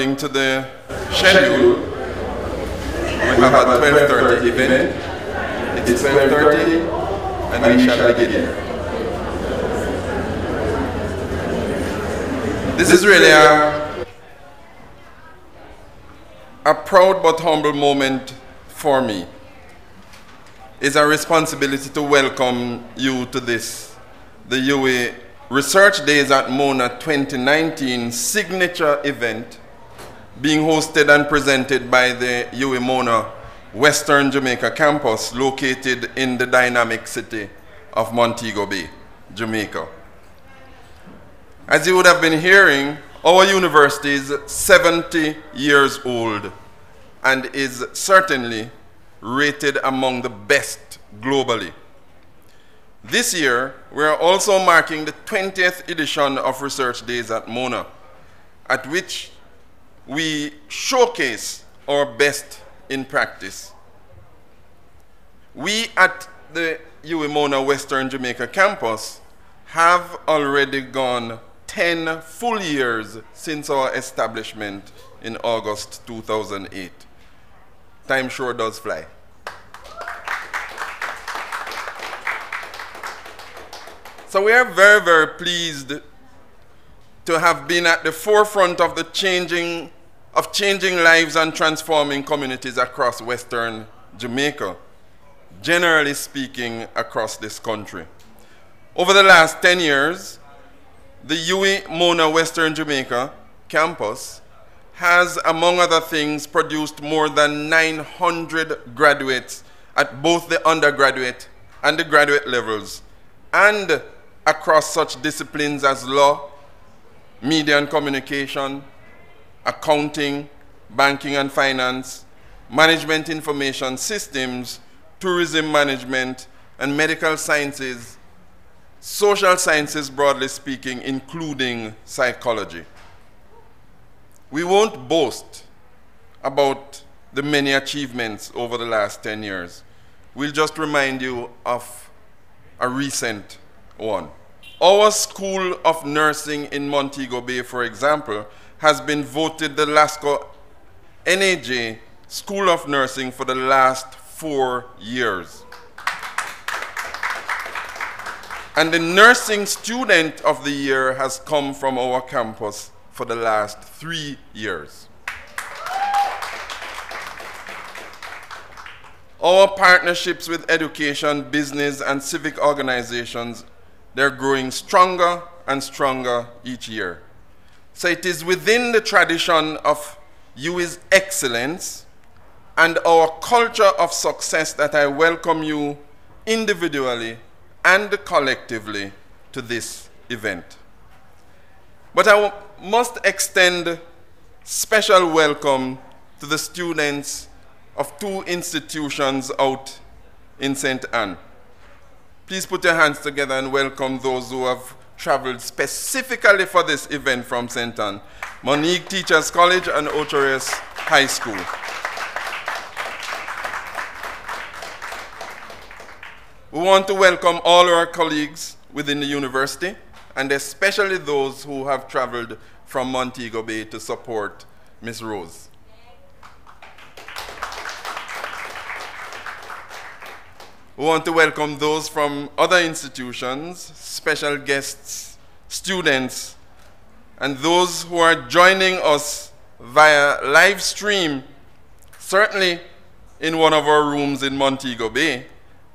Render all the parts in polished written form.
According to the schedule, we have a 12:30 event. It's 12:30 and we shall begin. This is really a proud but humble moment for me. It's a responsibility to welcome you to this, the UWI Research Days at Mona 2019 signature event being hosted and presented by the UWI Mona Western Jamaica campus located in the dynamic city of Montego Bay, Jamaica. As you would have been hearing, our university is 70 years old and is certainly rated among the best globally. This year, we are also marking the 20th edition of Research Days at Mona, at which we showcase our best in practice. We at the UWI Mona Western Jamaica campus have already gone 10 full years since our establishment in August 2008. Time sure does fly. So we are very, very pleased to have been at the forefront of the changing lives and transforming communities across Western Jamaica, generally speaking across this country. Over the last 10 years, the UWI Mona Western Jamaica campus has, among other things, produced more than 900 graduates at both the undergraduate and the graduate levels, and across such disciplines as law, media and communication, accounting, banking and finance, management information systems, tourism management, and medical sciences, social sciences broadly speaking, including psychology. We won't boast about the many achievements over the last 10 years. We'll just remind you of a recent one. Our School of Nursing in Montego Bay, for example, has been voted the LASCO NAJ School of Nursing for the last 4 years. And the Nursing Student of the Year has come from our campus for the last 3 years. Our partnerships with education, business, and civic organizations, they're growing stronger and stronger each year. So it is within the tradition of UWI's excellence and our culture of success that I welcome you individually and collectively to this event. But I must extend special welcome to the students of 2 institutions out in St. Anne. Please put your hands together and welcome those who have traveled specifically for this event from St. Anne, Monique Teachers College and Ochores High School. We want to welcome all our colleagues within the university, and especially those who have traveled from Montego Bay to support Ms. Rose. We want to welcome those from other institutions, special guests, students, and those who are joining us via live stream, certainly in one of our rooms in Montego Bay,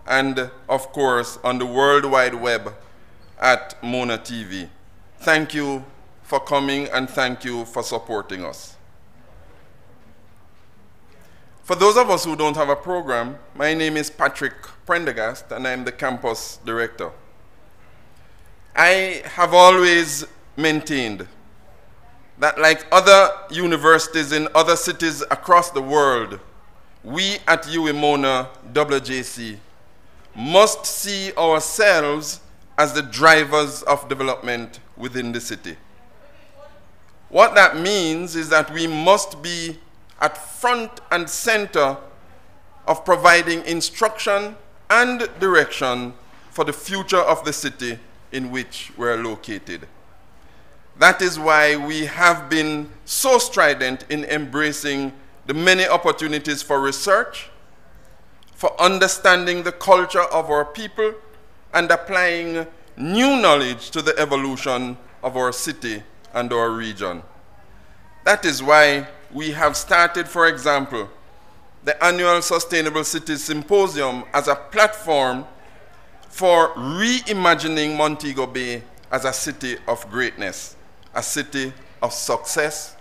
and of course on the World Wide Web at Mona TV. Thank you for coming and thank you for supporting us. For those of us who don't have a program, my name is Patrick Prendergast and I'm the campus director. I have always maintained that like other universities in other cities across the world, we at UWI Mona WJC must see ourselves as the drivers of development within the city. What that means is that we must be at front and center of providing instruction and direction for the future of the city in which we're located. That is why we have been so strident in embracing the many opportunities for research, for understanding the culture of our people, and applying new knowledge to the evolution of our city and our region. That is why we have started, for example, the annual Sustainable Cities Symposium as a platform for reimagining Montego Bay as a city of greatness, a city of success,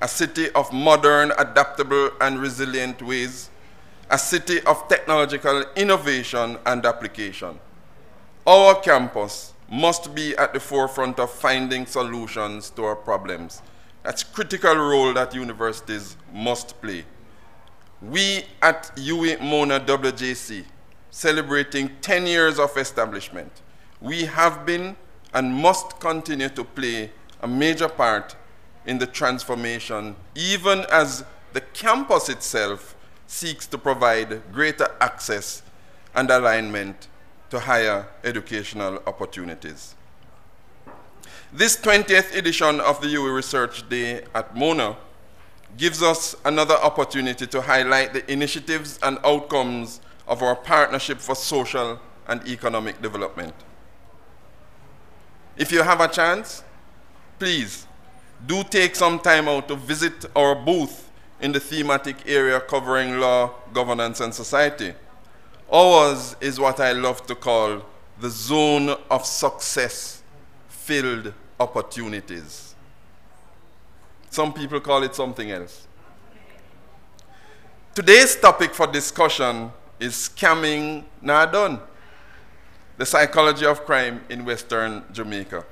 a city of modern, adaptable, and resilient ways, a city of technological innovation and application. Our campus must be at the forefront of finding solutions to our problems. That's a critical role that universities must play. We at UWI Mona WJC, celebrating 10 years of establishment, we have been and must continue to play a major part in the transformation, even as the campus itself seeks to provide greater access and alignment to higher educational opportunities. This 20th edition of the UWI Research Day at Mona gives us another opportunity to highlight the initiatives and outcomes of our partnership for social and economic development. If you have a chance, please do take some time out to visit our booth in the thematic area covering law, governance, and society. Ours is what I love to call the zone of success-filled opportunities. Some people call it something else. Today's topic for discussion is scamming na done, the psychology of crime in Western Jamaica.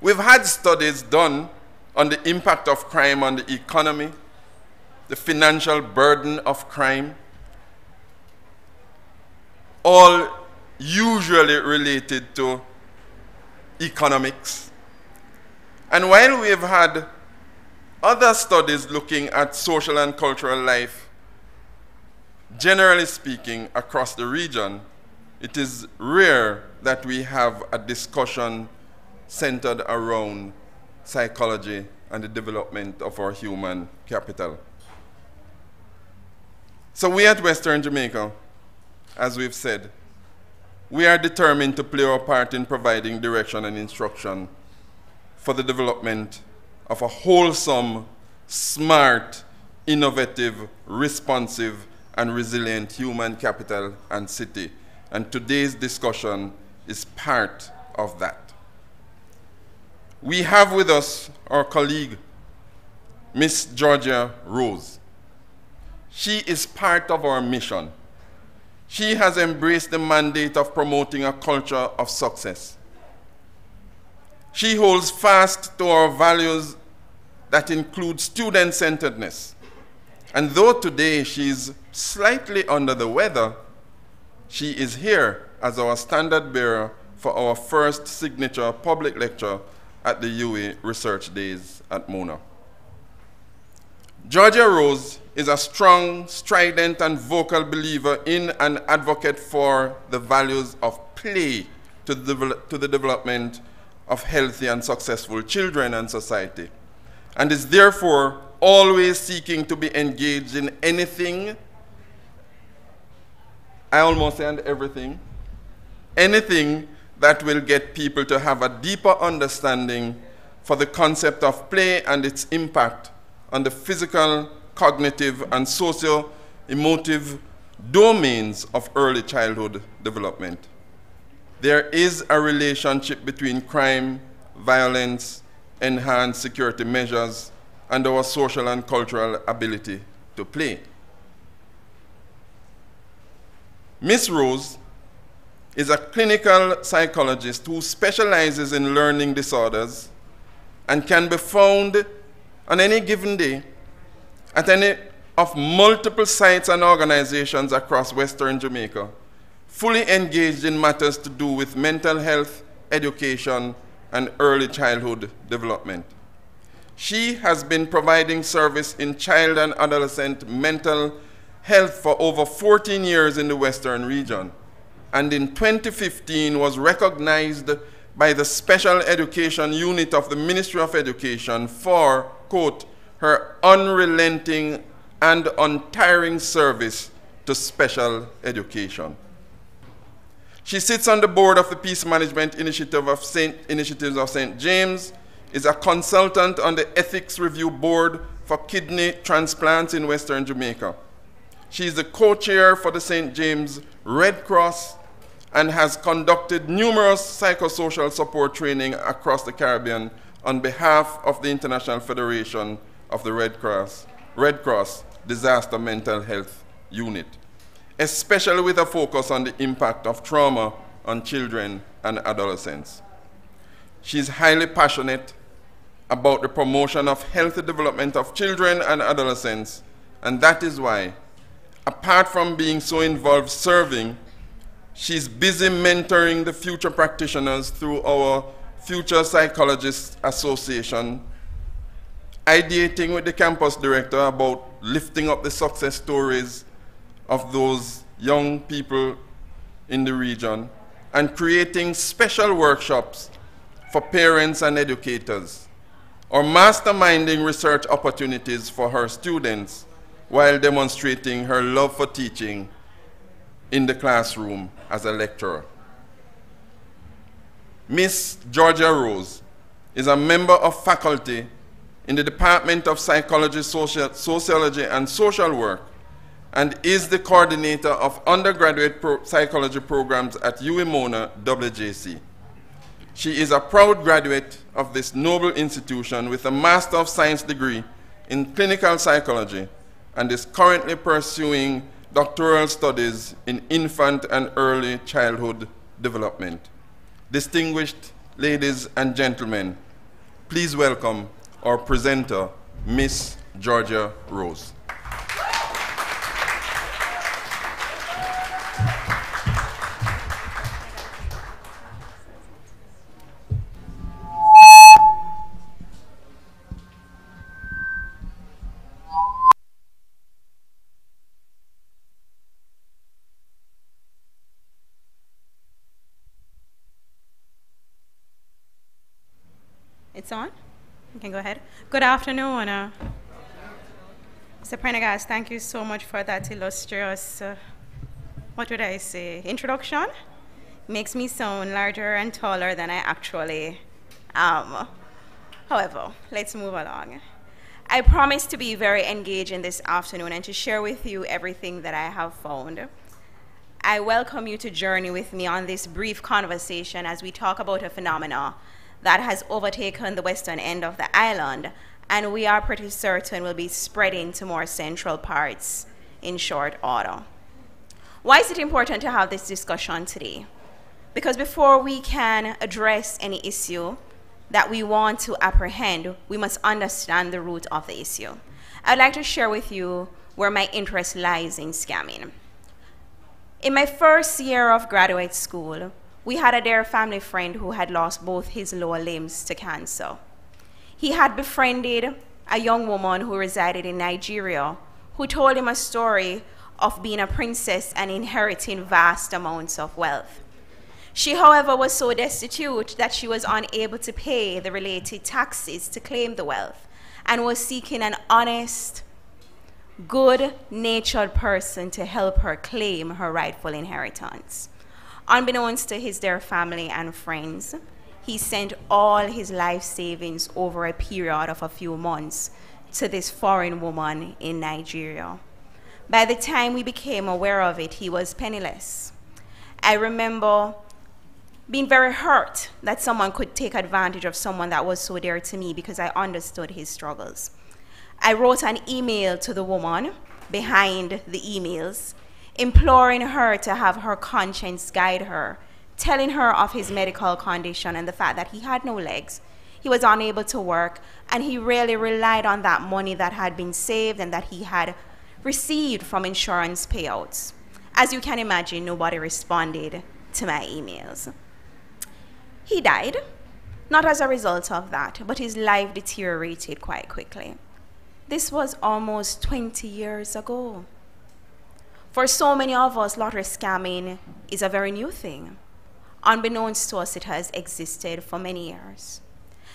We've had studies done on the impact of crime on the economy, the financial burden of crime, all usually related to economics. And while we've had other studies looking at social and cultural life, generally speaking, across the region, it is rare that we have a discussion centered around psychology and the development of our human capital. So we at Western Jamaica, as we've said, we are determined to play our part in providing direction and instruction for the development of a wholesome, smart, innovative, responsive, and resilient human capital and city. And today's discussion is part of that. We have with us our colleague, Miss Georgia Rose. She is part of our mission. She has embraced the mandate of promoting a culture of success. She holds fast to our values that include student-centeredness. And though today she's slightly under the weather, she is here as our standard bearer for our first signature public lecture at the UWI Research Days at Mona. Georgia Rose is a strong, strident, and vocal believer in and advocate for the values of play to the development of healthy and successful children and society, and is therefore always seeking to be engaged in anything, I almost said everything, anything that will get people to have a deeper understanding for the concept of play and its impact on the physical, cognitive, and socio-emotive domains of early childhood development. There is a relationship between crime, violence, enhanced security measures, and our social and cultural ability to play. Ms. Rose is a clinical psychologist who specializes in learning disorders and can be found on any given day at any of multiple sites and organizations across Western Jamaica, fully engaged in matters to do with mental health, education, and early childhood development. She has been providing service in child and adolescent mental health for over 14 years in the Western region, and in 2015 was recognized by the Special Education Unit of the Ministry of Education for, quote, her unrelenting and untiring service to special education. She sits on the board of the Peace Management Initiatives of St. James, is a consultant on the Ethics Review Board for Kidney Transplants in Western Jamaica. She is the co-chair for the St. James Red Cross and has conducted numerous psychosocial support training across the Caribbean on behalf of the International Federation of the Red Cross Disaster Mental Health Unit, especially with a focus on the impact of trauma on children and adolescents. She is highly passionate about the promotion of healthy development of children and adolescents, and that is why, apart from being so involved serving, she's busy mentoring the future practitioners through our Future Psychologists Association, ideating with the campus director about lifting up the success stories of those young people in the region, and creating special workshops for parents and educators, or masterminding research opportunities for her students while demonstrating her love for teaching in the classroom as a lecturer. Miss Georgia Rose is a member of faculty in the Department of Psychology, Sociology, and Social Work, and is the coordinator of undergraduate psychology programs at UMona WJC. She is a proud graduate of this noble institution with a Master of Science degree in clinical psychology and is currently pursuing doctoral studies in infant and early childhood development. Distinguished ladies and gentlemen, please welcome our presenter, Miss Georgia Rose. It's on? You can go ahead. Good afternoon. Mr. Prendergast, thank you so much for that illustrious, what would I say, introduction. Makes me sound larger and taller than I actually am. However, let's move along. I promise to be very engaging this afternoon and to share with you everything that I have found. I welcome you to journey with me on this brief conversation as we talk about a phenomena that has overtaken the western end of the island, and we are pretty certain will be spreading to more central parts in short order. Why is it important to have this discussion today? Because before we can address any issue that we want to apprehend, we must understand the root of the issue. I'd like to share with you where my interest lies in scamming. In my first year of graduate school, we had a dear family friend who had lost both his lower limbs to cancer. He had befriended a young woman who resided in Nigeria who told him a story of being a princess and inheriting vast amounts of wealth. She, however, was so destitute that she was unable to pay the related taxes to claim the wealth and was seeking an honest, good-natured person to help her claim her rightful inheritance. Unbeknownst to his dear family and friends, he sent all his life savings over a period of a few months to this foreign woman in Nigeria. By the time we became aware of it, he was penniless. I remember being very hurt that someone could take advantage of someone that was so dear to me because I understood his struggles. I wrote an email to the woman behind the emails, imploring her to have her conscience guide her, telling her of his medical condition and the fact that he had no legs, he was unable to work, and he really relied on that money that had been saved and that he had received from insurance payouts. As you can imagine, nobody responded to my emails. He died, not as a result of that, but his life deteriorated quite quickly. This was almost 20 years ago. For so many of us, lottery scamming is a very new thing. Unbeknownst to us, it has existed for many years.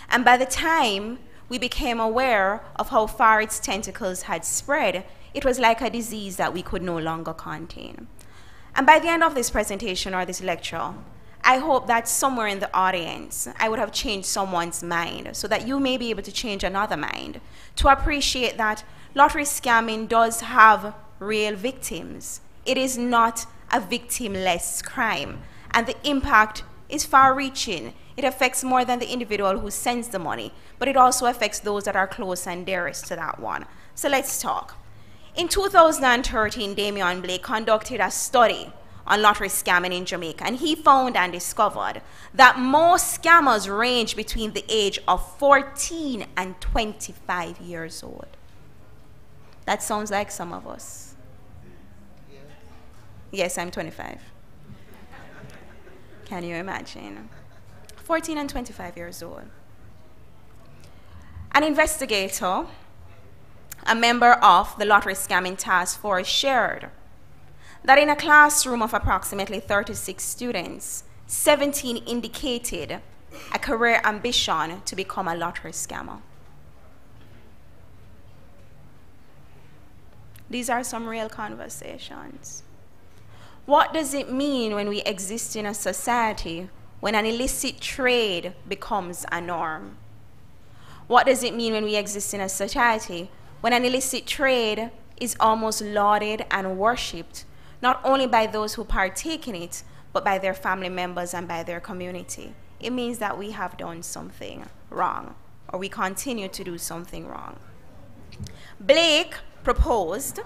And by the time we became aware of how far its tentacles had spread, it was like a disease that we could no longer contain. And by the end of this presentation or this lecture, I hope that somewhere in the audience, I would have changed someone's mind so that you may be able to change another mind to appreciate that lottery scamming does have real victims. It is not a victimless crime, and the impact is far-reaching. It affects more than the individual who sends the money, but it also affects those that are close and dearest to that one. So let's talk. In 2013, Damian Blake conducted a study on lottery scamming in Jamaica, and he found and discovered that most scammers range between the age of 14 and 25 years old. That sounds like some of us. Yes, I'm 25. Can you imagine? 14 and 25 years old. An investigator, a member of the lottery scamming task force, shared that in a classroom of approximately 36 students, 17 indicated a career ambition to become a lottery scammer. These are some real conversations. What does it mean when we exist in a society when an illicit trade becomes a norm? What does it mean when we exist in a society when an illicit trade is almost lauded and worshipped, not only by those who partake in it, but by their family members and by their community? It means that we have done something wrong, or we continue to do something wrong. Blake proposed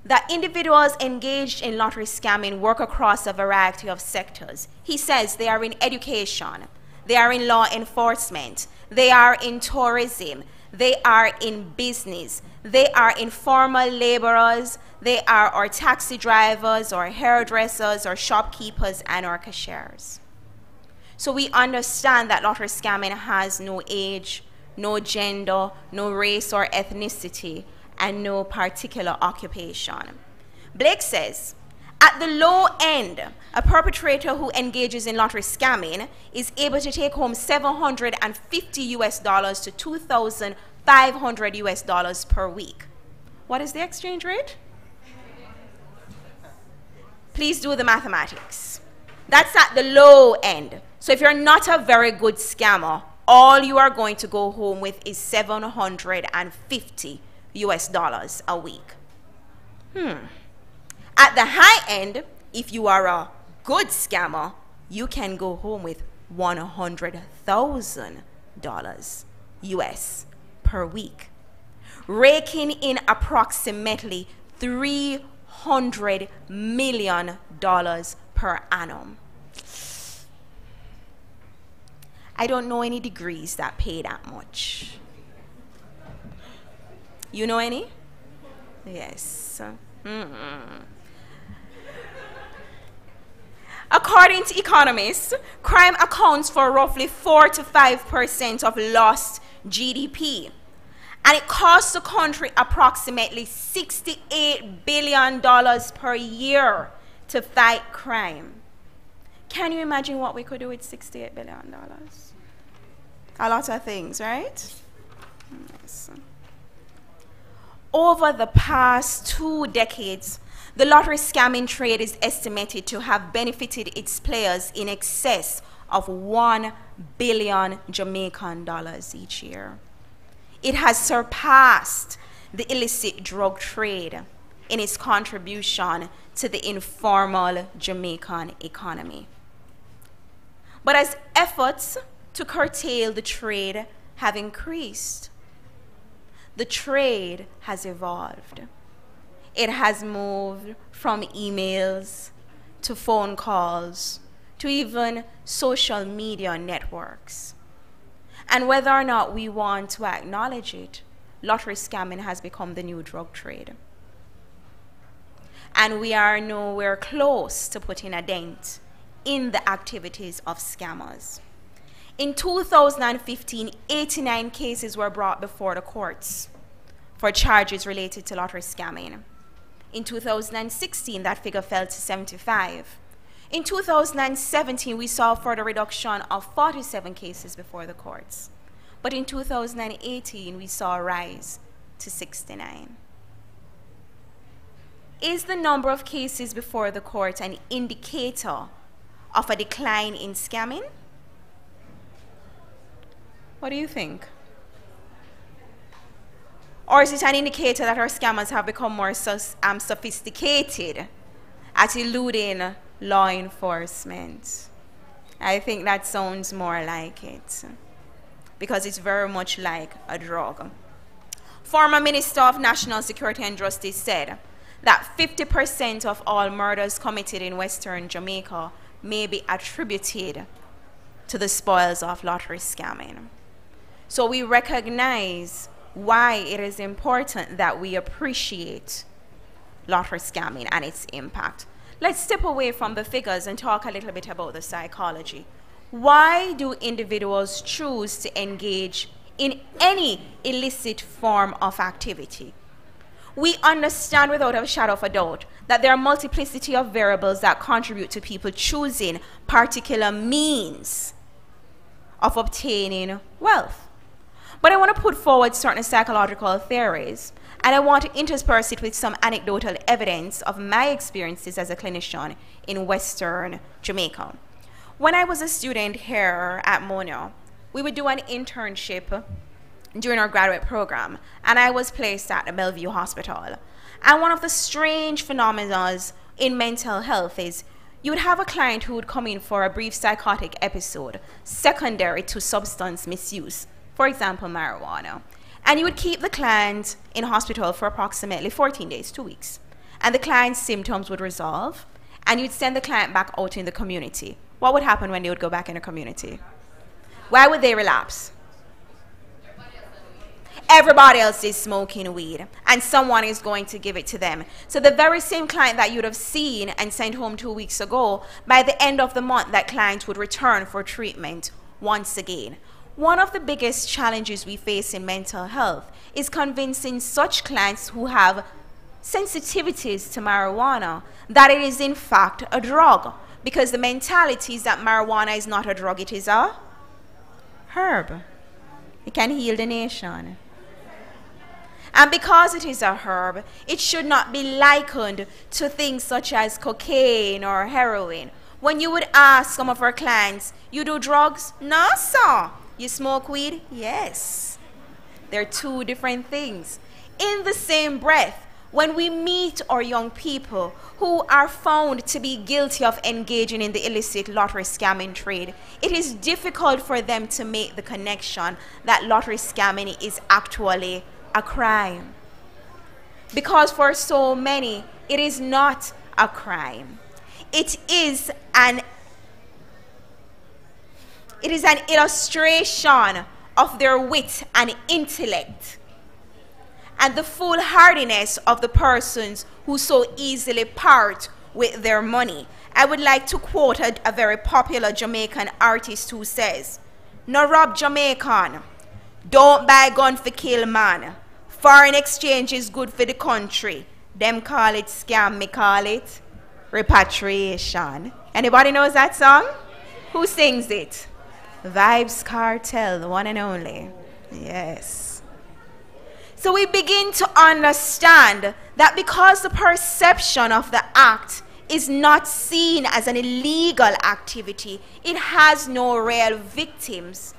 that individuals engaged in lottery scamming work across a variety of sectors. He says they are in education, they are in law enforcement, they are in tourism, they are in business, they are informal laborers, they are or taxi drivers or hairdressers or shopkeepers and or cashiers. So we understand that lottery scamming has no age, no gender, no race or ethnicity, and no particular occupation. Blake says, at the low end, a perpetrator who engages in lottery scamming is able to take home $750 US to $2,500 US per week. What is the exchange rate? Please do the mathematics. That's at the low end. So if you're not a very good scammer, all you are going to go home with is $750 US a week. At the high end, if you are a good scammer, you can go home with $100,000 US per week, raking in approximately $300 million per annum. I don't know any degrees that pay that much. You know any? Yes. According to economists, crime accounts for roughly 4 to 5% of lost GDP. And it costs the country approximately $68 billion per year to fight crime. Can you imagine what we could do with $68 billion? A lot of things, right? Yes. Over the past 2 decades, the lottery scamming trade is estimated to have benefited its players in excess of $1 billion Jamaican dollars each year. It has surpassed the illicit drug trade in its contribution to the informal Jamaican economy. But as efforts to curtail the trade have increased, the trade has evolved. It has moved from emails to phone calls to even social media networks. And whether or not we want to acknowledge it, lottery scamming has become the new drug trade. And we are nowhere close to putting a dent in the activities of scammers. In 2015, 89 cases were brought before the courts for charges related to lottery scamming. In 2016, that figure fell to 75. In 2017, we saw a further reduction of 47 cases before the courts. But in 2018, we saw a rise to 69. Is the number of cases before the court an indicator of a decline in scamming? What do you think? Or is it an indicator that our scammers have become more sophisticated at eluding law enforcement? I think that sounds more like it, because it's very much like a drug. Former Minister of National Security and Justice said that 50% of all murders committed in Western Jamaica may be attributed to the spoils of lottery scamming. So we recognize why it is important that we appreciate lottery scamming and its impact. Let's step away from the figures and talk a little bit about the psychology. Why do individuals choose to engage in any illicit form of activity? We understand without a shadow of a doubt that there are a multiplicity of variables that contribute to people choosing particular means of obtaining wealth. But I want to put forward certain psychological theories, and I want to intersperse it with some anecdotal evidence of my experiences as a clinician in Western Jamaica. When I was a student here at Mona, we would do an internship during our graduate program, and I was placed at the Bellevue Hospital. And one of the strange phenomena in mental health is you would have a client who would come in for a brief psychotic episode secondary to substance misuse, for example, marijuana. And you would keep the client in hospital for approximately 14 days, 2 weeks. And the client's symptoms would resolve, and you'd send the client back out in the community. What would happen when they would go back in the community? Why would they relapse? Everybody else is smoking weed, and someone is going to give it to them. So the very same client that you'd have seen and sent home 2 weeks ago, by the end of the month, that client would return for treatment once again. One of the biggest challenges we face in mental health is convincing such clients who have sensitivities to marijuana that it is in fact a drug, because the mentality is that marijuana is not a drug, it is a herb. It can heal the nation. And because it is a herb, it should not be likened to things such as cocaine or heroin. When you would ask some of our clients, you do drugs? No, sir. You smoke weed? Yes. They're two different things. In the same breath, when we meet our young people who are found to be guilty of engaging in the illicit lottery scamming trade, it is difficult for them to make the connection that lottery scamming is actually a crime. Because for so many, it is not a crime. It is an illustration of their wit and intellect and the foolhardiness of the persons who so easily part with their money. I would like to quote a very popular Jamaican artist who says, "No rob Jamaican, don't buy gun for kill man. Foreign exchange is good for the country. Them call it scam, me call it repatriation." Anybody knows that song? Who sings it? Vibes Cartel, the one and only. Yes. So we begin to understand that because the perception of the act is not seen as an illegal activity, it has no real victims,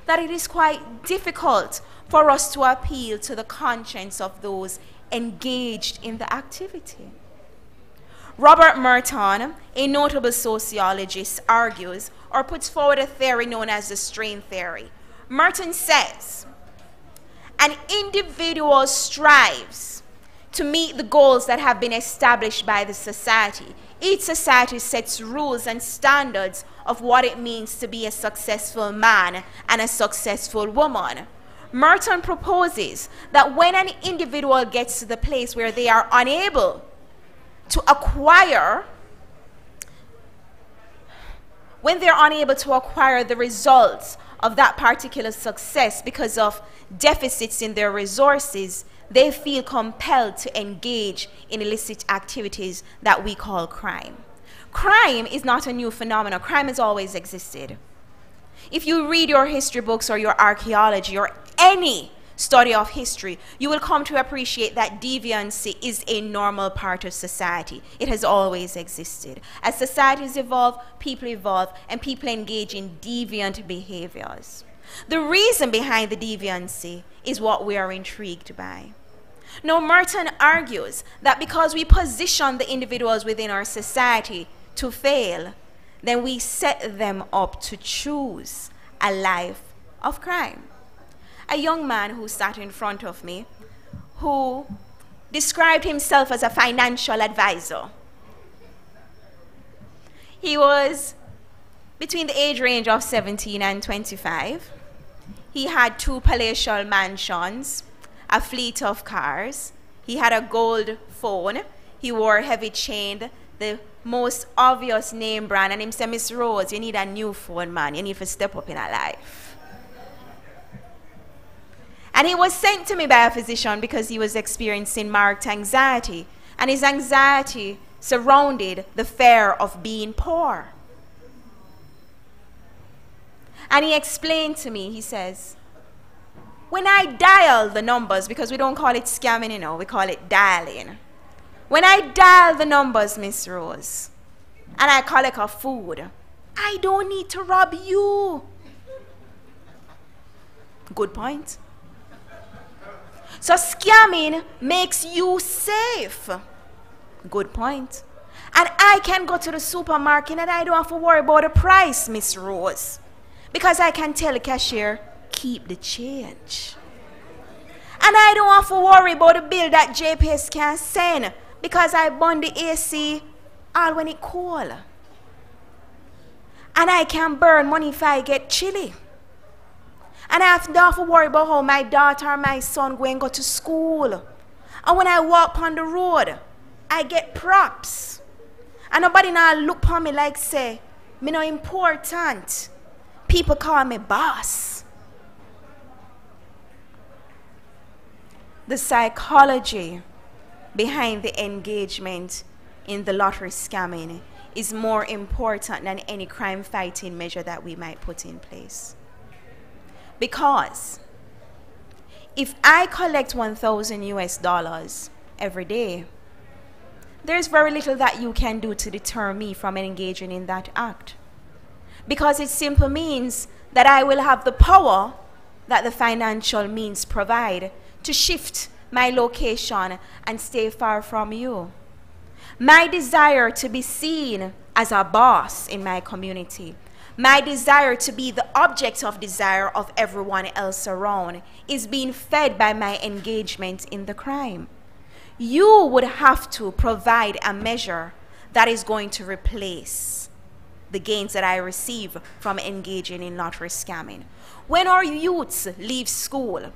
that it is quite difficult for us to appeal to the conscience of those engaged in the activity. Robert Merton, a notable sociologist, argues or puts forward a theory known as the strain theory. Merton says, an individual strives to meet the goals that have been established by the society. Each society sets rules and standards of what it means to be a successful man and a successful woman. Merton proposes that when an individual gets to the place where they are unable to acquire, when they're unable to acquire the results of that particular success because of deficits in their resources, they feel compelled to engage in illicit activities that we call crime. crime is not a new phenomenon. Crime has always existed. If you read your history books or your archaeology or any study of history, you will come to appreciate that deviancy is a normal part of society. It has always existed. As societies evolve, and people engage in deviant behaviors. The reason behind the deviancy is what we are intrigued by. Now, Merton argues that because we position the individuals within our society to fail, then we set them up to choose a life of crime. A young man who sat in front of me, who described himself as a financial advisor. He was between the age range of 17 and 25. He had 2 palatial mansions, a fleet of cars. He had a gold phone. He wore heavy chain, the most obvious name brand. And him said, Miss Rose, you need a new phone, man. You need to step up in a life. And he was sent to me by a physician because he was experiencing marked anxiety. And his anxiety surrounded the fear of being poor. And he explained to me, he says, when I dial the numbers, because we don't call it scamming, you know, we call it dialing. When I dial the numbers, Miss Rose, and I collect a food, I don't need to rob you. Good point. So scamming makes you safe. Good point. And I can go to the supermarket and I don't have to worry about the price, Miss Rose. Because I can tell the cashier, keep the change. And I don't have to worry about the bill that JPS can send because I burn the AC all when it cold. And I can burn money if I get chilly. And I don't have to worry about how my daughter or my son go to school. And when I walk on the road, I get props. And nobody now look upon me like say, me no important. People call me boss. The psychology behind the engagement in the lottery scamming is more important than any crime fighting measure that we might put in place. Because if I collect $1,000 every day, there's very little that you can do to deter me from engaging in that act. Because it simply means that I will have the power that the financial means provide to shift my location and stay far from you. My desire to be seen as a boss in my community, my desire to be the object of desire of everyone else around is being fed by my engagement in the crime. You would have to provide a measure that is going to replace the gains that I receive from engaging in lottery scamming. When our youths leave school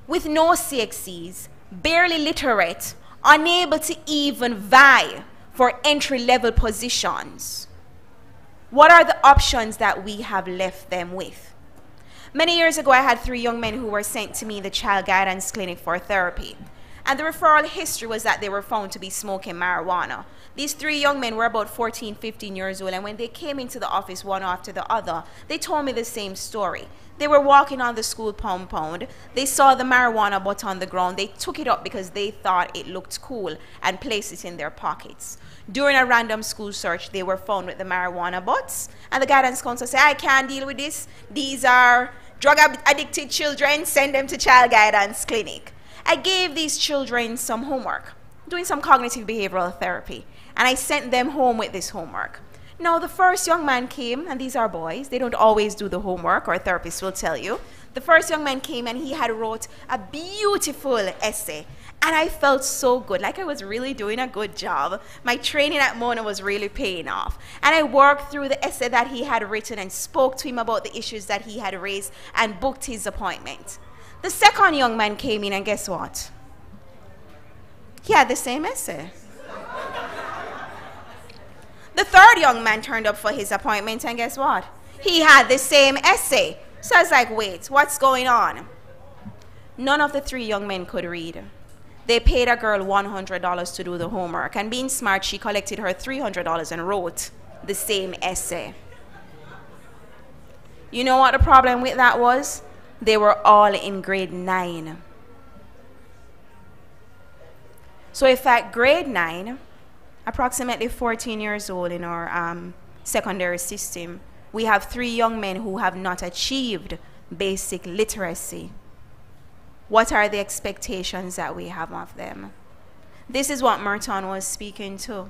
with no CXCs, barely literate, unable to even vie for entry-level positions, what are the options that we have left them with? Many years ago, I had 3 young men who were sent to me in the child guidance clinic for therapy. And the referral history was that they were found to be smoking marijuana. These 3 young men were about 14, 15 years old, and when they came into the office one after the other, they told me the same story. They were walking on the school compound. They saw the marijuana butt on the ground. They took it up because they thought it looked cool and placed it in their pockets. During a random school search, they were found with the marijuana butts, and the guidance counselor said, I can't deal with this. These are drug-addicted children. Send them to child guidance clinic. I gave these children some homework, doing some cognitive behavioral therapy, and I sent them home with this homework. Now, the first young man came, and these are boys. They don't always do the homework, or therapists will tell you. The first young man came, and he had wrote a beautiful essay, and I felt so good, like I was really doing a good job. My training at Mona was really paying off. And I worked through the essay that he had written and spoke to him about the issues that he had raised and booked his appointment. The second young man came in, and guess what? He had the same essay. The third young man turned up for his appointment, and guess what? He had the same essay. So I was like, wait, what's going on? None of the 3 young men could read. They paid a girl $100 to do the homework, and being smart, she collected her $300 and wrote the same essay. You know what the problem with that was? They were all in grade 9. So if at grade 9, approximately 14 years old in our secondary system, we have 3 young men who have not achieved basic literacy, what are the expectations that we have of them? This is what Merton was speaking to.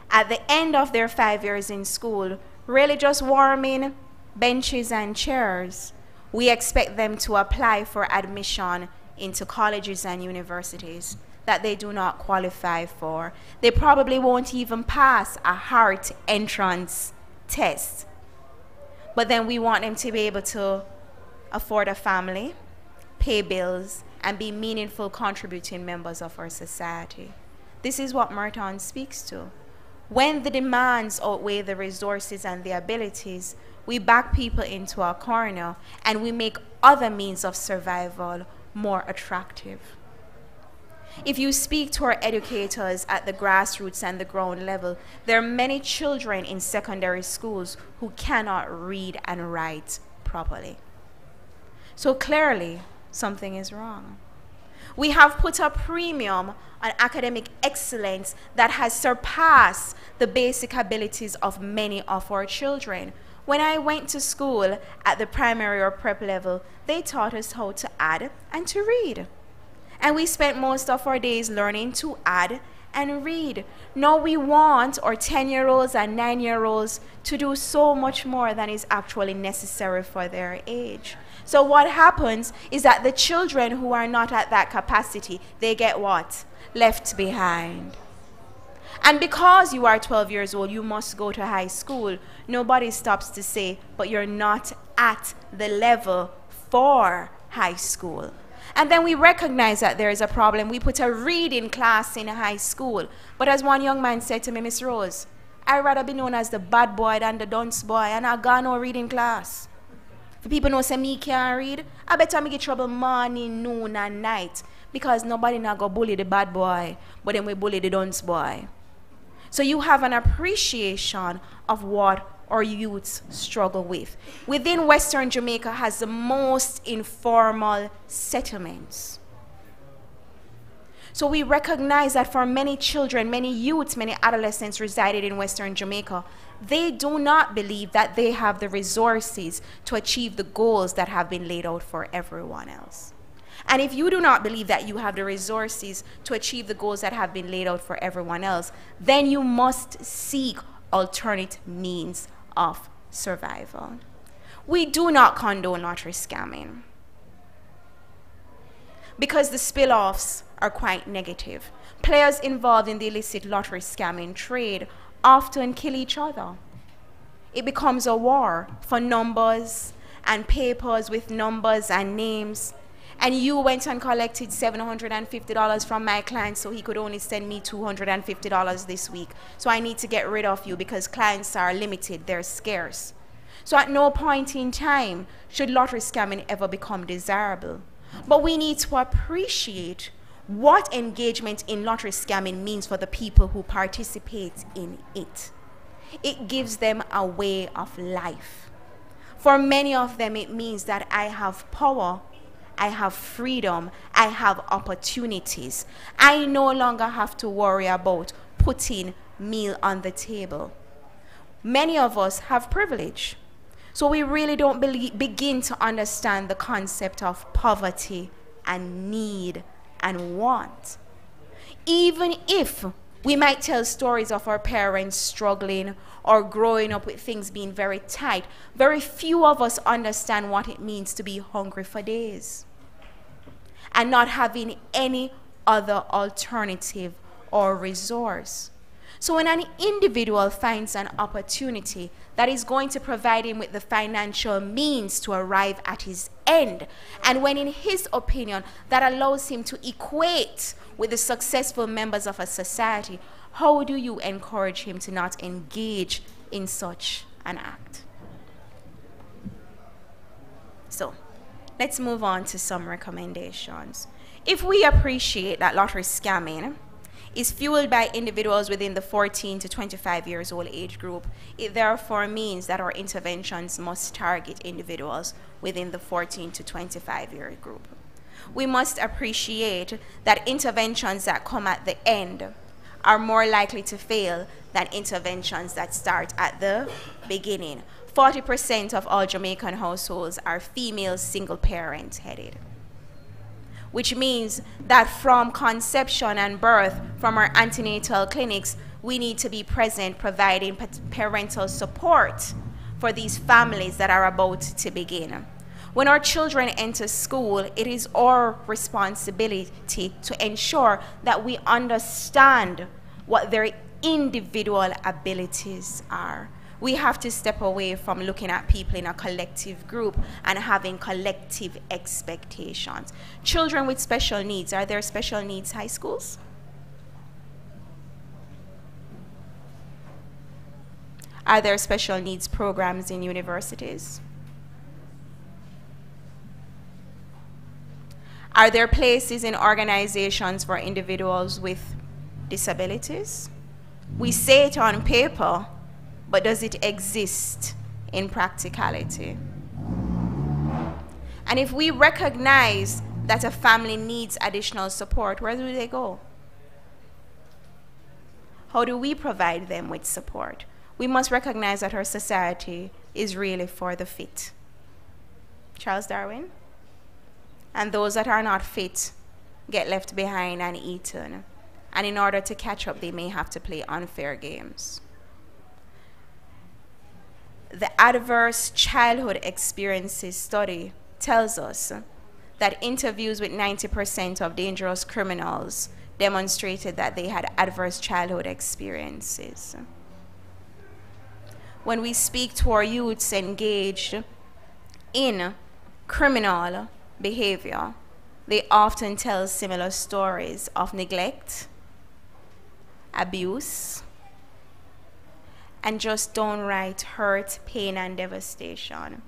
At the end of their 5 years in school, really just warming benches and chairs, we expect them to apply for admission into colleges and universities that they do not qualify for. They probably won't even pass a heart entrance test. But then we want them to be able to afford a family, pay bills, and be meaningful contributing members of our society. This is what Merton speaks to. When the demands outweigh the resources and the abilities, we back people into a corner and we make other means of survival more attractive. If you speak to our educators at the grassroots and the ground level, there are many children in secondary schools who cannot read and write properly. So clearly, something is wrong. We have put a premium on academic excellence that has surpassed the basic abilities of many of our children. When I went to school at the primary or prep level, they taught us how to add and to read. And we spent most of our days learning to add and read. Now we want our 10-year-olds and 9-year-olds to do so much more than is actually necessary for their age. So what happens is that the children who are not at that capacity, they get what? Left behind. And because you are 12 years old, you must go to high school. Nobody stops to say, but you're not at the level for high school. And then we recognize that there is a problem. We put a reading class in high school. But as one young man said to me, Miss Rose, I'd rather be known as the bad boy than the dunce boy, and I got no reading class. If people know say me can't read, I better me get trouble morning, noon, and night. Because nobody not go bully the bad boy, but then we bully the dunce boy. So you have an appreciation of what our youths struggle with. Within Western Jamaica has the most informal settlements. So we recognize that for many children, many youths, many adolescents resided in Western Jamaica, they do not believe that they have the resources to achieve the goals that have been laid out for everyone else. And if you do not believe that you have the resources to achieve the goals that have been laid out for everyone else, then you must seek alternate means of survival. We do not condone lottery scamming because the spill-offs are quite negative. Players involved in the illicit lottery scamming trade often kill each other. It becomes a war for numbers and papers with numbers and names. And you went and collected $750 from my client so he could only send me $250 this week. So I need to get rid of you because clients are limited, they're scarce. So at no point in time should lottery scamming ever become desirable. But we need to appreciate what engagement in lottery scamming means for the people who participate in it. It gives them a way of life. For many of them, it means that I have power, I have freedom, I have opportunities. I no longer have to worry about putting meal on the table. Many of us have privilege. So we really don't begin to understand the concept of poverty and need and want. Even if we might tell stories of our parents struggling or growing up with things being very tight, very few of us understand what it means to be hungry for days and not having any other alternative or resource. So when an individual finds an opportunity that is going to provide him with the financial means to arrive at his end, and when in his opinion that allows him to equate with the successful members of a society, how do you encourage him to not engage in such an act? So let's move on to some recommendations. If we appreciate that lottery scamming is fueled by individuals within the 14 to 25 years old age group, it therefore means that our interventions must target individuals within the 14 to 25 year group. We must appreciate that interventions that come at the end are more likely to fail than interventions that start at the beginning. 40% of all Jamaican households are female single parent headed, which means that from conception and birth, from our antenatal clinics, we need to be present providing parental support for these families that are about to begin. When our children enter school, it is our responsibility to ensure that we understand what their individual abilities are. We have to step away from looking at people in a collective group and having collective expectations. Children with special needs, are there special needs high schools? Are there special needs programs in universities? Are there places in organizations for individuals with disabilities? We say it on paper, but does it exist in practicality? And if we recognize that a family needs additional support, where do they go? How do we provide them with support? We must recognize that our society is really for the fit. Charles Darwin? And those that are not fit get left behind and eaten. And in order to catch up, they may have to play unfair games. The Adverse Childhood Experiences study tells us that interviews with 90% of dangerous criminals demonstrated that they had adverse childhood experiences. When we speak to our youths engaged in criminal behavior, they often tell similar stories of neglect, abuse, and just downright hurt, pain, and devastation.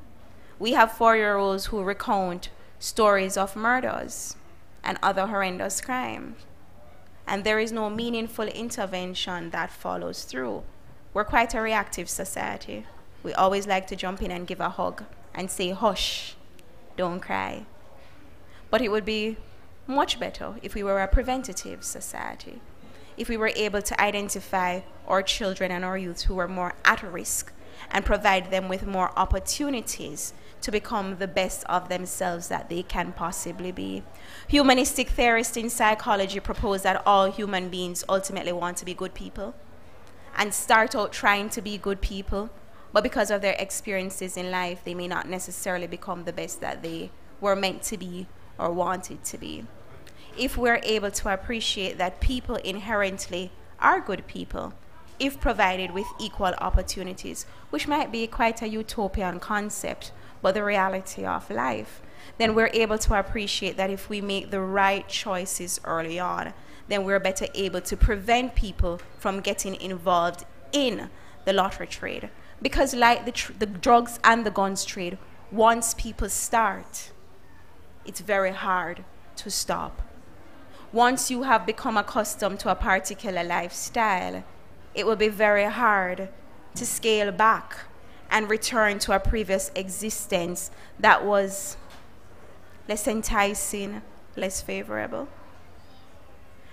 We have 4-year-olds who recount stories of murders and other horrendous crimes, and there is no meaningful intervention that follows through. We're quite a reactive society. We always like to jump in and give a hug and say, hush, don't cry. But it would be much better if we were a preventative society, if we were able to identify our children and our youth who are more at risk and provide them with more opportunities to become the best of themselves that they can possibly be. Humanistic theorists in psychology propose that all human beings ultimately want to be good people and start out trying to be good people, but because of their experiences in life, they may not necessarily become the best that they were meant to be or wanted to be. If we're able to appreciate that people inherently are good people, if provided with equal opportunities, which might be quite a utopian concept, but the reality of life, then we're able to appreciate that if we make the right choices early on, then we're better able to prevent people from getting involved in the lottery trade. Because like the drugs and the guns trade, once people start, it's very hard to stop. Once you have become accustomed to a particular lifestyle, it will be very hard to scale back and return to a previous existence that was less enticing, less favorable.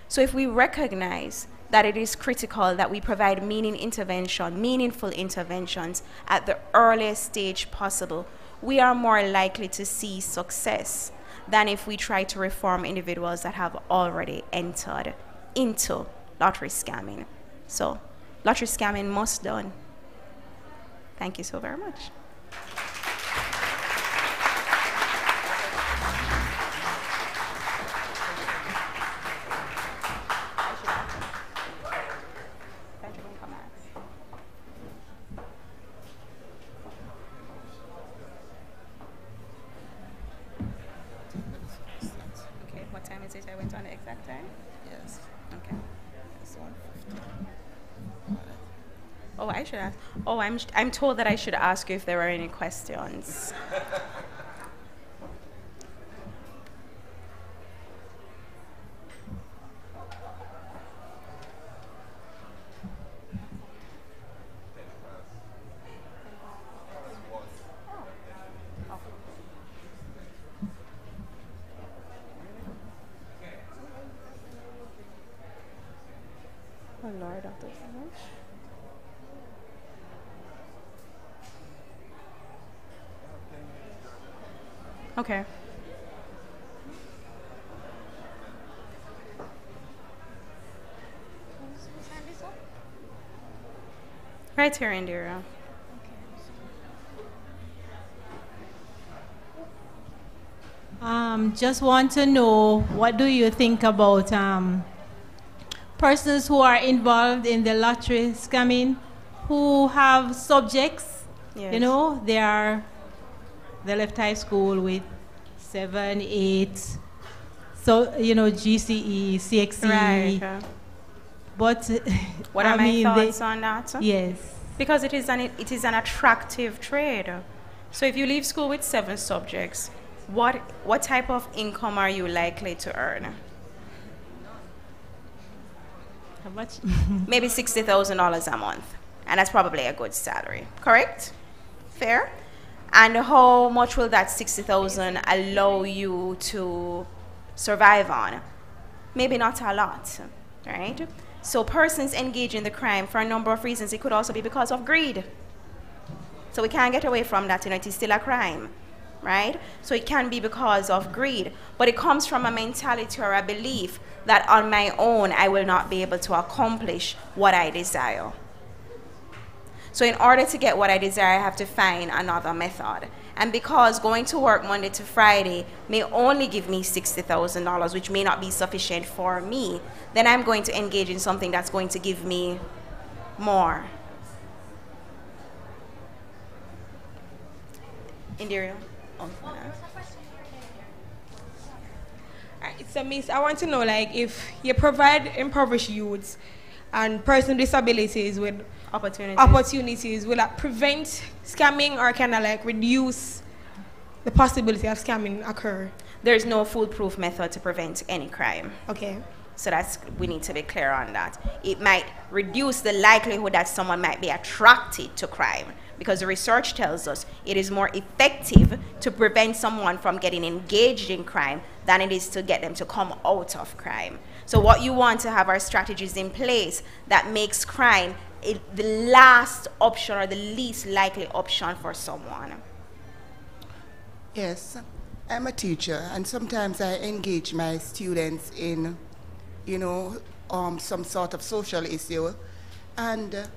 So if we recognize that it is critical that we provide meaningful interventions at the earliest stage possible, we are more likely to see success than if we try to reform individuals that have already entered into lottery scamming. So, lottery scamming must done. Thank you so very much. Oh, I should ask. Oh, I'm told that I should ask you if there are any questions. Okay. Right here, Indira. Just want to know, what do you think about persons who are involved in the lottery scamming, who have subjects, Yes. you know, they left high school with 7, 8, so, you know, GCE, CXE. Right. But What I are my mean, thoughts on that? Yes. Because it is an attractive trade. So if you leave school with 7 subjects, what type of income are you likely to earn? How much? Maybe $60,000 a month, and that's probably a good salary. Correct? Fair? And how much will that 60,000 allow you to survive on? Maybe not a lot, right? So persons engage in the crime for a number of reasons. It could also be because of greed. So we can't get away from that, it is still a crime, right? So it can be because of greed, but it comes from a mentality or a belief that on my own I will not be able to accomplish what I desire. So in order to get what I desire, I have to find another method. And because going to work Monday to Friday may only give me $60,000, which may not be sufficient for me, then I'm going to engage in something that's going to give me more. Indira? Oh, no. So, Miss, I want to know, like, if you provide impoverished youths and persons with disabilities with opportunities, will that prevent scamming or kind of like reduce the possibility of scamming occur? There's no foolproof method to prevent any crime. Okay. So we need to be clear on that. It might reduce the likelihood that someone might be attracted to crime, because the research tells us it is more effective to prevent someone from getting engaged in crime than it is to get them to come out of crime. So what you want to have are strategies in place that makes crime the last option or the least likely option for someone. Yes, I'm a teacher, and sometimes I engage my students in, you know, some sort of social issue, and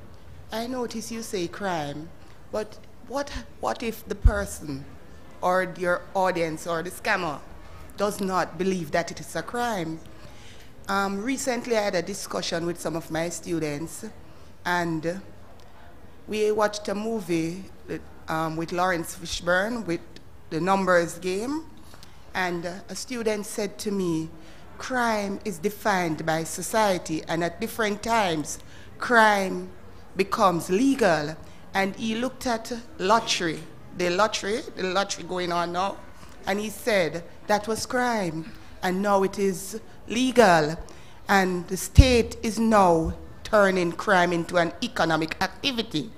I notice you say crime, but what if the person or your audience or the scammer does not believe that it is a crime? Recently I had a discussion with some of my students, and we watched a movie with Lawrence Fishburne with the numbers game, and a student said to me, crime is defined by society, and at different times crime becomes legal. And he looked at the lottery going on now, and he said that was crime, and now it is legal, and the state is now turning crime into an economic activity.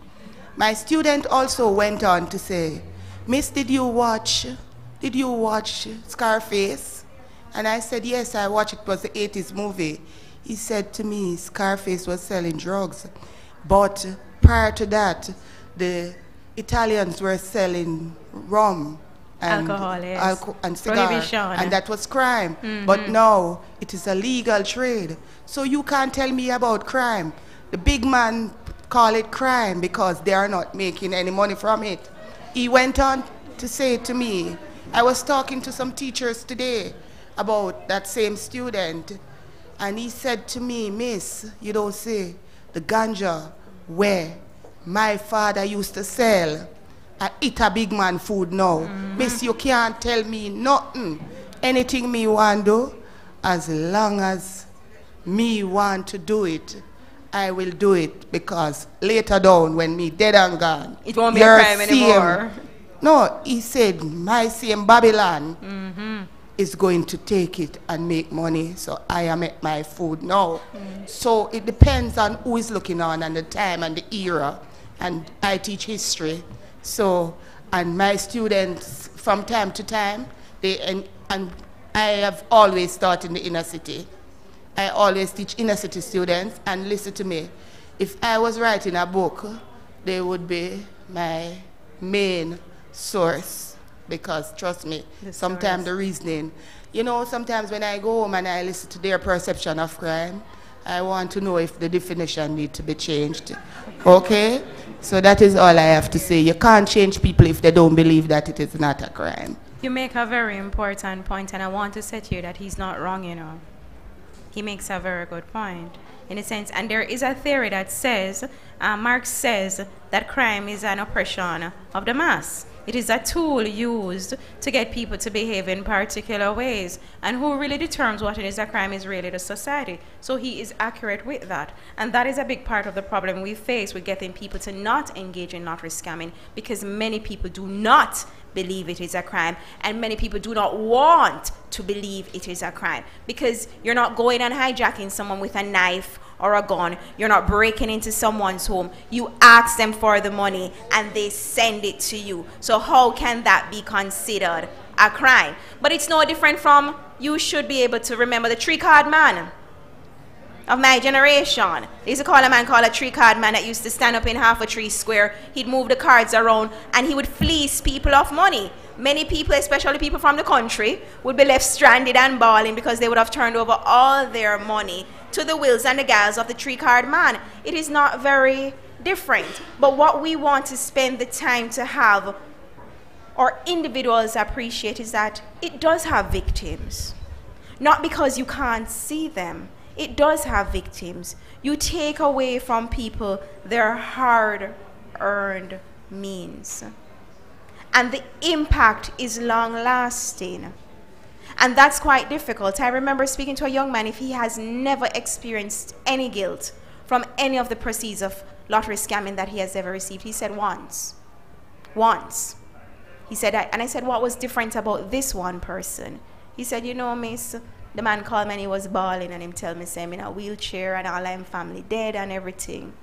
My student also went on to say, Miss, did you watch Scarface? And I said, yes, I watched it. It was the 80s movie. He said to me, Scarface was selling drugs, but prior to that, the Italians were selling rum and alcohol, and cigar, and that was crime. Mm-hmm. But now it is a legal trade. So you can't tell me about crime. The big man call it crime because they are not making any money from it. He went on to say to me, I was talking to some teachers today about that same student, and he said to me, Miss, you don't say the ganja where my father used to sell, I eat a big man food now. Mm-hmm. Miss, you can't tell me nothing. Anything me want do, as long as me want to do it, I will do it, because later down when me dead and gone, it won't be a crime anymore. No, he said my same Babylon is going to take it and make money, so I am at my food now. So it depends on who is looking on and the time and the era, and I teach history. So, and my students from time to time, and I have always taught in the inner city. I always teach inner city students, and listen to me, if I was writing a book, they would be my main source, because trust me, sometimes the reasoning, you know, sometimes when I go home and I listen to their perception of crime, I want to know if the definition needs to be changed. Okay? So that is all I have to say. You can't change people if they don't believe that it is not a crime. You make a very important point, and I want to say to you that he's not wrong, you know. He makes a very good point, in a sense. And there is a theory that says, Marx says, that crime is an oppression of the mass. It is a tool used to get people to behave in particular ways. And who really determines what it is a crime is really the society. So he is accurate with that. And that is a big part of the problem we face with getting people to not engage in lottery scamming, because many people do not believe it is a crime, and many people do not want to believe it is a crime, because you're not going and hijacking someone with a knife or a gun. You're not breaking into someone's home. You ask them for the money and they send it to you. So how can that be considered a crime? But it's no different from, you should be able to remember the three-card man of my generation. They used to call a man called a three-card man that used to stand up in half a tree square. He'd move the cards around and he would fleece people of money. Many people, especially people from the country, would be left stranded and bawling because they would have turned over all their money to the wills and the gals of the three-card man. It is not very different. But what we want to spend the time to have or individuals appreciate is that it does have victims. Not because you can't see them. It does have victims. You take away from people their hard-earned means. And the impact is long-lasting. And that's quite difficult. I remember speaking to a young man, if he has never experienced any guilt from any of the proceeds of lottery scamming that he has ever received. He said once. Once. He said, and I said, what was different about this one person? He said, you know, miss, the man called me and he was bawling and him tell me, say, I'm in a wheelchair and all I'm family dead and everything.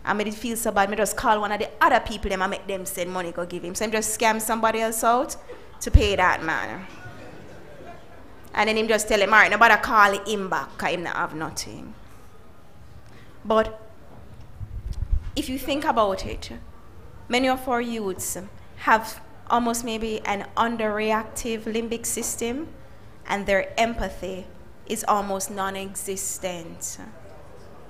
And I did feel so bad. I just call one of the other people and make them send money go give him. So I just scam somebody else out to pay that man. And then him just tell him, all right, nobody call him back because him not have nothing. But if you think about it, many of our youths have almost maybe an underreactive limbic system, and their empathy is almost non-existent,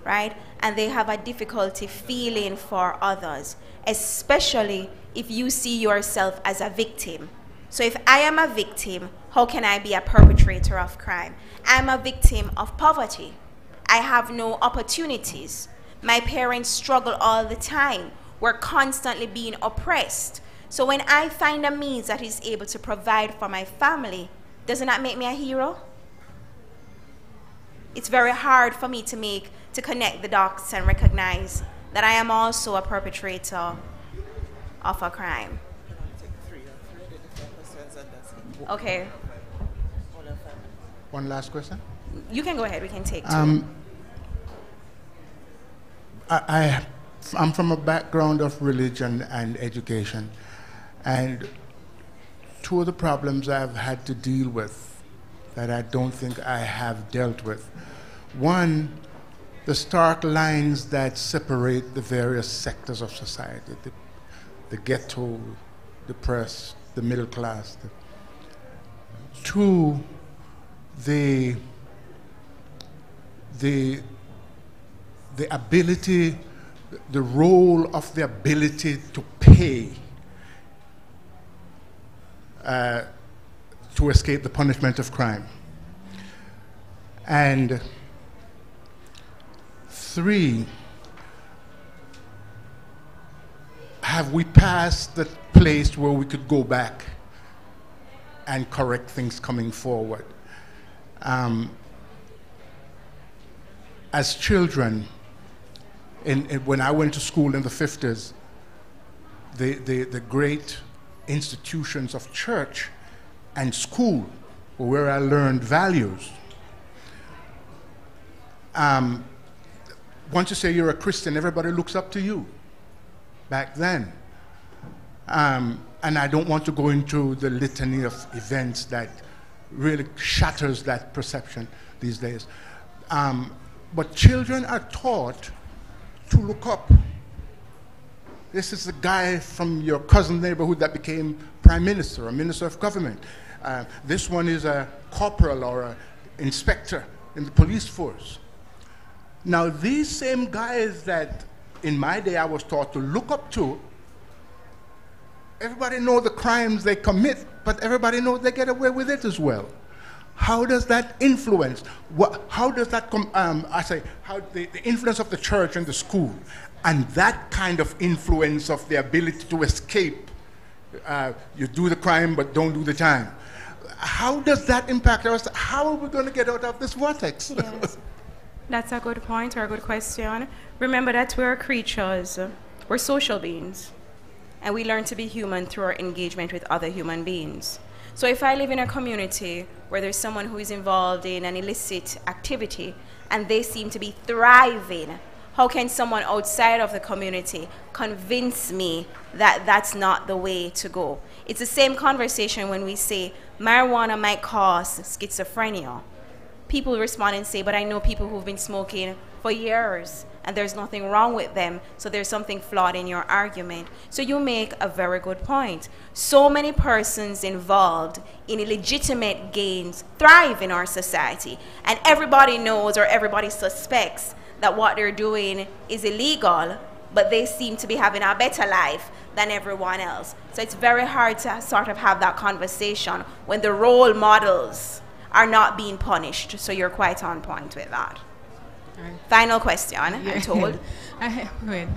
right? And they have a difficulty feeling for others, especially if you see yourself as a victim. So if I am a victim, how can I be a perpetrator of crime? I'm a victim of poverty. I have no opportunities. My parents struggle all the time. We're constantly being oppressed. So when I find a means that is able to provide for my family, doesn't that make me a hero? It's very hard for me to connect the dots and recognize that I am also a perpetrator of a crime. Okay. One last question? You can go ahead, we can take two. I'm from a background of religion and education, and two of the problems I've had to deal with that I don't think I have dealt with. One, the stark lines that separate the various sectors of society, the ghetto, the press, the middle class. Two, the ability, the role of the ability to pay to escape the punishment of crime. And three, have we passed the place where we could go back and correct things coming forward? As children, when I went to school in the 50s, the great institutions of church and school were where I learned values. Once you say you're a Christian, everybody looks up to you back then. And I don't want to go into the litany of events that really shatters that perception these days. But children are taught to look up. This is the guy from your cousin neighborhood that became prime minister, a minister of government. This one is a corporal or an inspector in the police force. Now, these same guys that in my day I was taught to look up to, everybody knows the crimes they commit, but everybody knows they get away with it as well. How does that influence? How does that the influence of the church and the school, and that kind of influence of the ability to escape, you do the crime but don't do the time. How does that impact us? How are we going to get out of this vortex? Yes. That's a good point or a good question. Remember that we're creatures, we're social beings, and we learn to be human through our engagement with other human beings. So if I live in a community where there's someone who is involved in an illicit activity and they seem to be thriving, how can someone outside of the community convince me that that's not the way to go? It's the same conversation when we say marijuana might cause schizophrenia. People respond and say, but I know people who've been smoking for years and there's nothing wrong with them, so there's something flawed in your argument. So you make a very good point. So many persons involved in illegitimate gains thrive in our society, and everybody knows or everybody suspects that what they're doing is illegal, but they seem to be having a better life than everyone else. So it's very hard to sort of have that conversation when the role models are not being punished. So you're quite on point with that. Right. Final question, I'm told. Wait.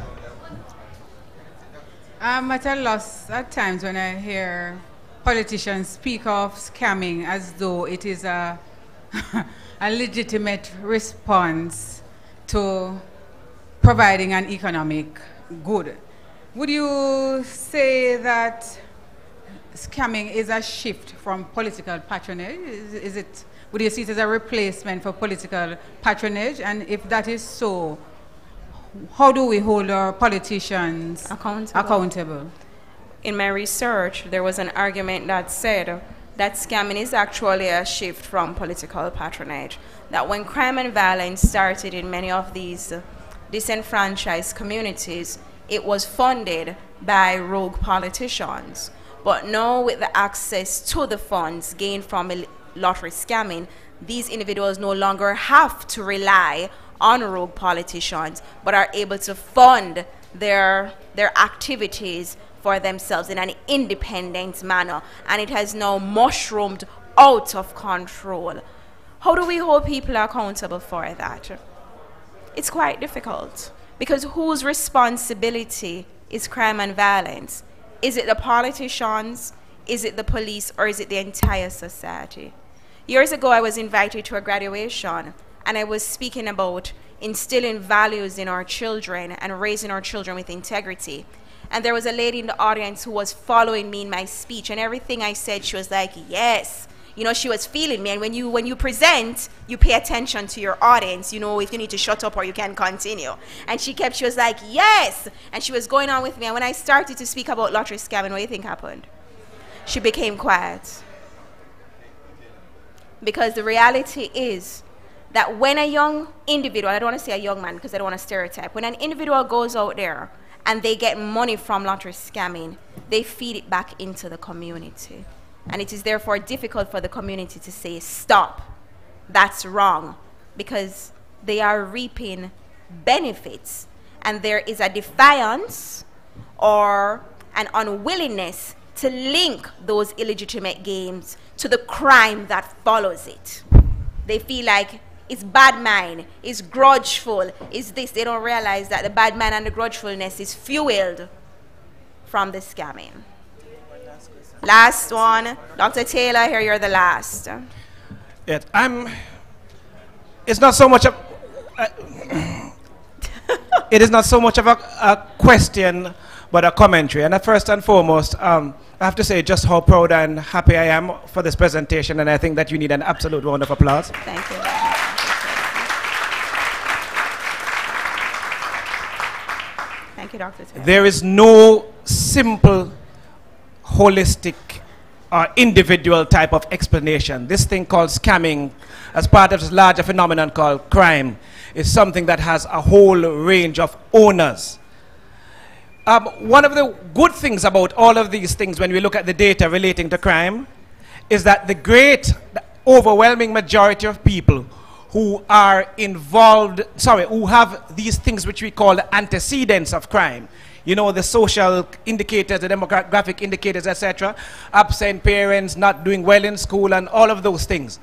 I'm at a loss at times when I hear politicians speak of scamming as though it is a legitimate response to providing an economic good. Would you say that scamming is a shift from political patronage? Would you see it as a replacement for political patronage? And if that is so, how do we hold our politicians accountable? In my research, there was an argument that said that scamming is actually a shift from political patronage. That when crime and violence started in many of these disenfranchised communities, it was funded by rogue politicians. But now with the access to the funds gained from lottery scamming, these individuals no longer have to rely on rogue politicians, but are able to fund their activities for themselves in an independent manner. And it has now mushroomed out of control. How do we hold people accountable for that? It's quite difficult, because whose responsibility is crime and violence? Is it the politicians? Is it the police? Or is it the entire society? Years ago, I was invited to a graduation, and I was speaking about instilling values in our children and raising our children with integrity. And there was a lady in the audience who was following me in my speech, and everything I said, she was like, yes. You know, she was feeling me. And when you present, you pay attention to your audience, you know, if you need to shut up or you can continue. And she was like, yes. And she was going on with me. And when I started to speak about lottery scamming, what do you think happened? She became quiet. Because the reality is that when a young individual, I don't want to say a young man because I don't want to stereotype, when an individual goes out there and they get money from lottery scamming, they feed it back into the community. And it is therefore difficult for the community to say, stop, that's wrong, because they are reaping benefits. And there is a defiance or an unwillingness to link those illegitimate gains to the crime that follows it. They feel like it's bad mind, it's grudgeful, it's this. They don't realize that the bad mind and the grudgefulness is fueled from the scamming. Last one, Dr. Taylor, here you're the last. Yes, it's not so much of, it is not so much of a question, but a commentary. And first and foremost, I have to say just how proud and happy I am for this presentation, and I think that you need an absolute round of applause. Thank you. Thank you, Dr. Taylor. There is no simple, holistic, or individual type of explanation. This thing called scamming, as part of this larger phenomenon called crime, is something that has a whole range of owners. One of the good things about all of these things when we look at the data relating to crime is that the overwhelming majority of people who are involved, who have these things which we call the antecedents of crime, you know, the social indicators, the demographic indicators, etc., absent parents, not doing well in school, and all of those things.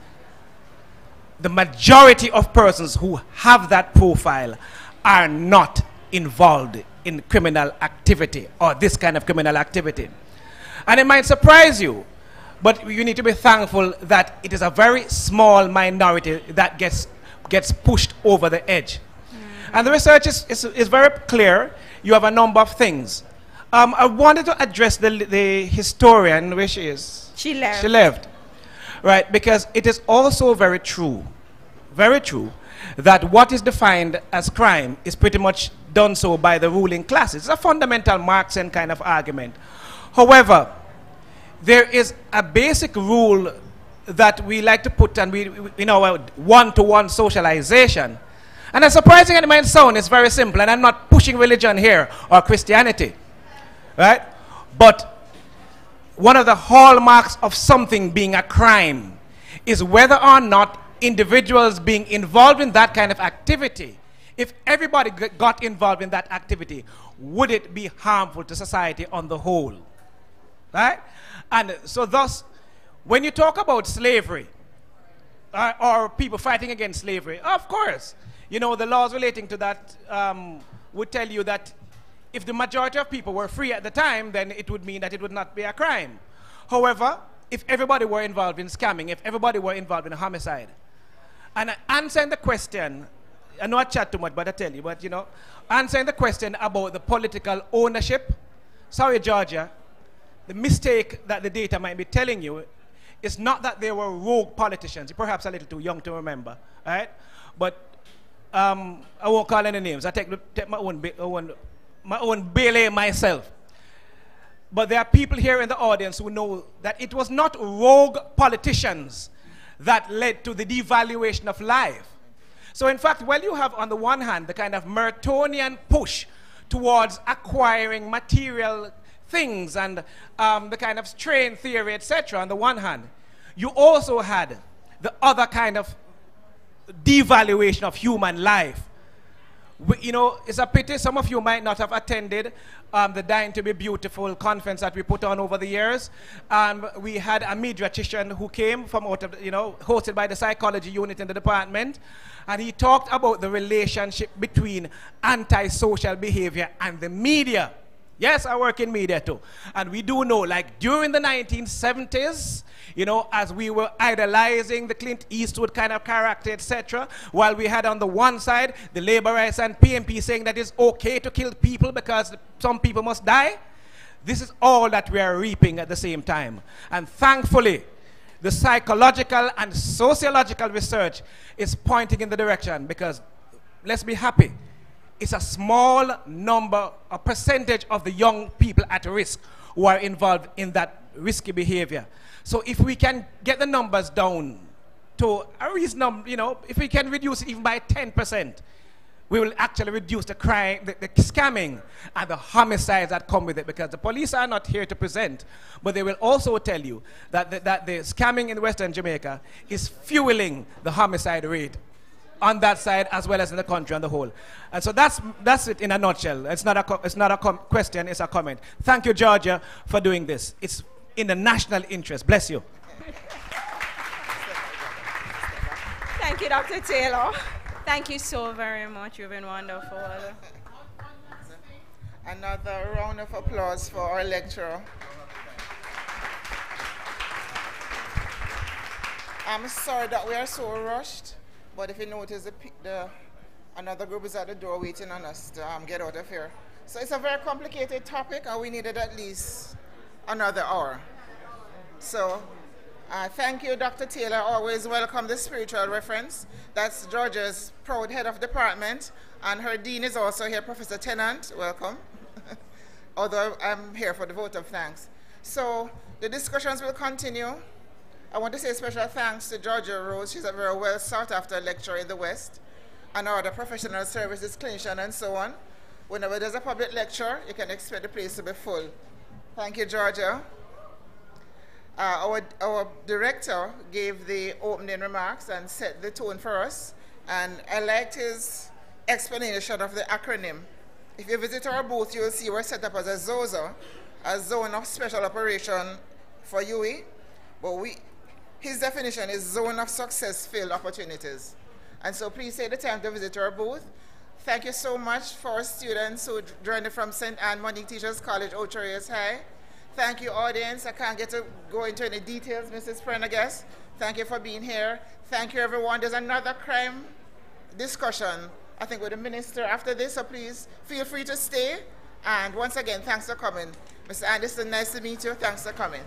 The majority of persons who have that profile are not involved in criminal activity or this kind of criminal activity. And it might surprise you, but you need to be thankful that it is a very small minority that gets pushed over the edge. And the research is very clear. You have a number of things. I wanted to address the historian, where she is. She left. She left. Right, because it is also very true, that what is defined as crime is pretty much done so by the ruling class. It's a fundamental Marxian kind of argument. However, there is a basic rule that we like to put in our one-to-one socialization. And as surprising as it might sound, it's very simple. And I'm not pushing religion here or Christianity, right? But one of the hallmarks of something being a crime is whether or not individuals being involved in that kind of activity, if everybody got involved in that activity, would it be harmful to society on the whole, right? And so thus, when you talk about slavery or people fighting against slavery, of course, you know, the laws relating to that would tell you that if the majority of people were free at the time, then it would mean that it would not be a crime. However, if everybody were involved in scamming, if everybody were involved in a homicide, and answering the question, I know I chat too much, but I tell you, but you know, answering the question about the political ownership, sorry, Georgia, the mistake that the data might be telling you is not that they were rogue politicians. You're perhaps a little too young to remember, right? But I won't call any names. I take my own bailey myself. But there are people here in the audience who know that it was not rogue politicians that led to the devaluation of life. So in fact, while you have on the one hand the kind of Mertonian push towards acquiring material things and the kind of strain theory, etc., on the one hand, you also had the other kind of devaluation of human life. You know, it's a pity some of you might not have attended the Dying to be Beautiful conference that we put on over the years. We had a pediatrician who came from out of, you know, hosted by the psychology unit in the department, and he talked about the relationship between antisocial behavior and the media. Yes, I work in media too. And we do know, like during the 1970s, you know, as we were idolizing the Clint Eastwood kind of character, etc., while we had on the one side the labor rights and PMP saying that it's okay to kill people because some people must die, this is all that we are reaping at the same time. And thankfully, the psychological and sociological research is pointing in the direction, because let's be happy, it's a small number, a percentage of the young people at risk who are involved in that risky behavior. So if we can get the numbers down to a reasonable, you know, if we can reduce it even by 10%, we will actually reduce the crime, the scamming, and the homicides that come with it, because the police are not here to present, but they will also tell you that the scamming in Western Jamaica is fueling the homicide rate on that side as well as in the country on the whole. And so that's it in a nutshell. It's not a question, it's a comment. Thank you, Georgia, for doing this. It's in the national interest. Bless you. Thank you, Dr. Taylor. Thank you so very much. You've been wonderful. Another round of applause for our lecturer. I'm sorry that we are so rushed. But if you notice, another group is at the door waiting on us to get out of here. So it's a very complicated topic, and we needed at least another hour. So thank you, Dr. Taylor. Always welcome the spiritual reference. That's Georgia's proud head of department, and her dean is also here, Professor Tennant. Welcome. Although I'm here for the vote of thanks. So the discussions will continue. I want to say special thanks to Georgia Rose. She's a very well sought after lecturer in the West, and other professional services, clinician, and so on. Whenever there's a public lecture, you can expect the place to be full. Thank you, Georgia. Our director gave the opening remarks and set the tone for us, and I liked his explanation of the acronym. If you visit our booth, you will see we're set up as a ZOSA, a Zone of Special Operation for UE, but his definition is Zone of Success-Filled Opportunities. And so please take the time to visit our booth. Thank you so much for students who joined from St. Anne Monique Teachers College, Ocho Rios High. Thank you, audience. I can't get to go into any details, Mrs. Prendergast. Thank you for being here. Thank you, everyone. There's another crime discussion, I think, with the minister after this, so please feel free to stay. And once again, thanks for coming. Mr. Anderson, nice to meet you. Thanks for coming.